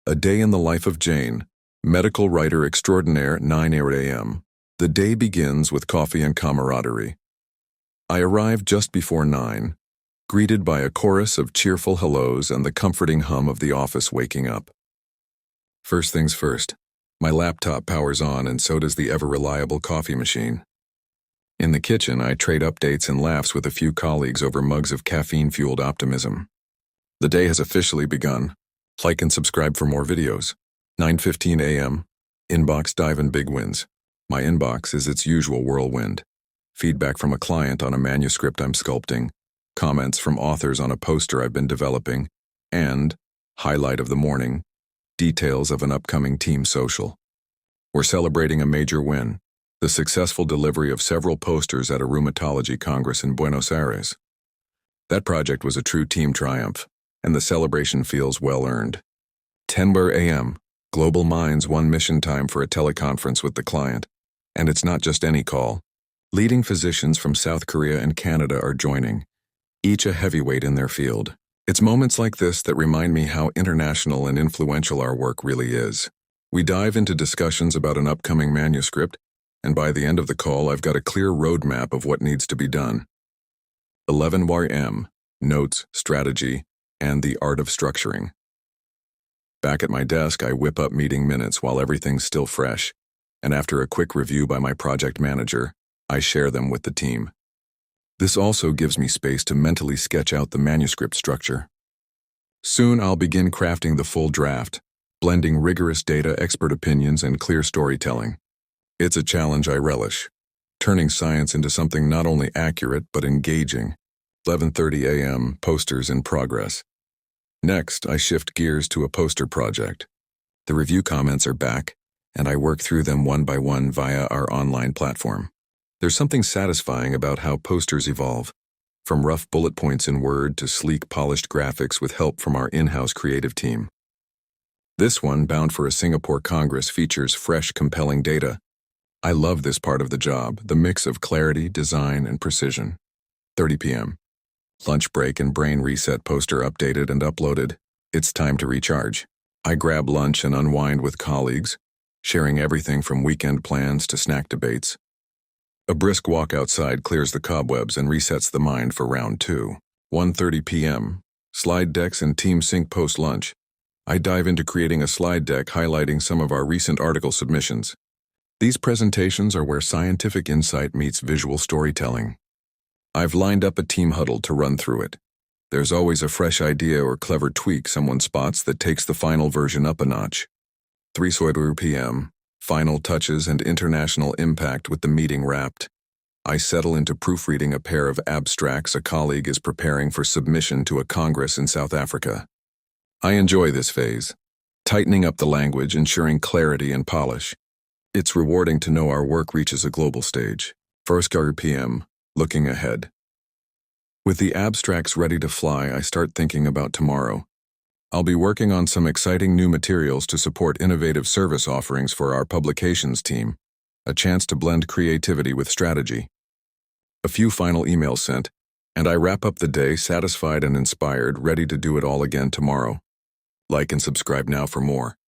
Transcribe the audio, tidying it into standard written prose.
A day in the life of Jane, medical writer extraordinaire, 9 a.m. The day begins with coffee and camaraderie. I arrive just before 9, greeted by a chorus of cheerful hellos and the comforting hum of the office waking up. First things first, my laptop powers on and so does the ever-reliable coffee machine. In the kitchen, I trade updates and laughs with a few colleagues over mugs of caffeine-fueled optimism. The day has officially begun. Like and subscribe for more videos. 9:15 a.m. Inbox dive and big wins. My inbox is its usual whirlwind. Feedback from a client on a manuscript I'm sculpting, comments from authors on a poster I've been developing, and, highlight of the morning, details of an upcoming team social. We're celebrating a major win, the successful delivery of several posters at a rheumatology congress in Buenos Aires. That project was a true team triumph, and the celebration feels well-earned. 10 a.m. Global Minds one mission time for a teleconference with the client. And it's not just any call. Leading physicians from South Korea and Canada are joining, each a heavyweight in their field. It's moments like this that remind me how international and influential our work really is. We dive into discussions about an upcoming manuscript, and by the end of the call, I've got a clear roadmap of what needs to be done. 11 a.m. Notes, strategy, and the art of structuring. Back at my desk, I whip up meeting minutes while everything's still fresh, and after a quick review by my project manager, I share them with the team. This also gives me space to mentally sketch out the manuscript structure. Soon I'll begin crafting the full draft, blending rigorous data, expert opinions, and clear storytelling. It's a challenge I relish, turning science into something not only accurate but engaging. 11:30 a.m. Posters in progress. Next, I shift gears to a poster project. The review comments are back, and I work through them one by one via our online platform. There's something satisfying about how posters evolve, from rough bullet points in Word to sleek, polished graphics with help from our in-house creative team. This one, bound for a Singapore Congress, features fresh, compelling data. I love this part of the job, the mix of clarity, design, and precision. 30 p.m. Lunch break and brain reset poster updated and uploaded. It's time to recharge. I grab lunch and unwind with colleagues, sharing everything from weekend plans to snack debates. A brisk walk outside clears the cobwebs and resets the mind for round 2. 1:30 p.m. Slide decks and team sync post-lunch. I dive into creating a slide deck highlighting some of our recent article submissions. These presentations are where scientific insight meets visual storytelling. I've lined up a team huddle to run through it. There's always a fresh idea or clever tweak someone spots that takes the final version up a notch. 3:00 p.m. Final touches and international impact with the meeting wrapped. I settle into proofreading a pair of abstracts a colleague is preparing for submission to a congress in South Africa. I enjoy this phase, tightening up the language, ensuring clarity and polish. It's rewarding to know our work reaches a global stage. 1:00 p.m. Looking ahead. With the abstracts ready to fly, I start thinking about tomorrow. I'll be working on some exciting new materials to support innovative service offerings for our publications team, a chance to blend creativity with strategy. A few final emails sent, and I wrap up the day satisfied and inspired, ready to do it all again tomorrow. Like and subscribe now for more.